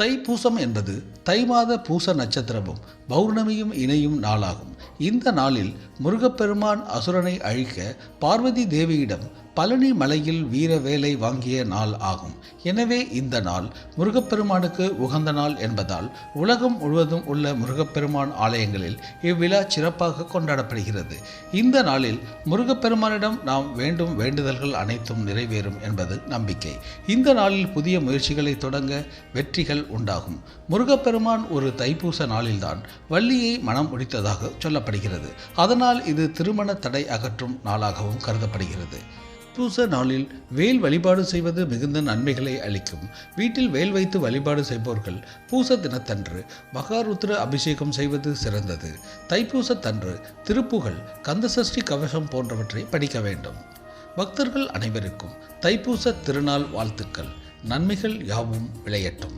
தைப்பூசம் என்பது தை மாத பூச நட்சத்திரமும் பௌர்ணமியும் இணையும் நாளாகும். இந்த நாளில் முருகப்பெருமான் அசுரனை அழிக்க பார்வதி தேவியிடம் பழனி மலையில் வீர வேலை வாங்கிய நாள் ஆகும். எனவே இந்த நாள் முருகப்பெருமானுக்கு உகந்த நாள் என்பதால் உலகம் முழுவதும் உள்ள முருகப்பெருமான் ஆலயங்களில் இவ்விழா சிறப்பாக கொண்டாடப்படுகிறது. இந்த நாளில் முருகப்பெருமானிடம் நாம் வேண்டும் வேண்டுதல்கள் அனைத்தும் நிறைவேறும் என்பது நம்பிக்கை. இந்த நாளில் புதிய முயற்சிகளை தொடங்க வெற்றிகள் உண்டாகும். முருகப்பெருமான் ஒரு தைப்பூச நாளில்தான் வள்ளியை மனம் முடித்ததாக சொல்லப்படுகிறது. அதனால் இது திருமண தடை அகற்றும் நாளாகவும் கருதப்படுகிறது. தைப்பூச நாளில் வேல் வழிபாடு செய்வது மிகுந்த நன்மைகளை அளிக்கும். வீட்டில் வேல் வைத்து வழிபாடு செய்பவர்கள் பூச தினத்தன்று மகாருத்ர அபிஷேகம் செய்வது சிறந்தது. தைப்பூசத்தன்று திருப்புகழ், கந்தசஷ்டி கவசம் போன்றவற்றை படிக்க வேண்டும். பக்தர்கள் அனைவருக்கும் தைப்பூச திருநாள் வாழ்த்துக்கள். நன்மைகள் யாவும் விளையட்டும்.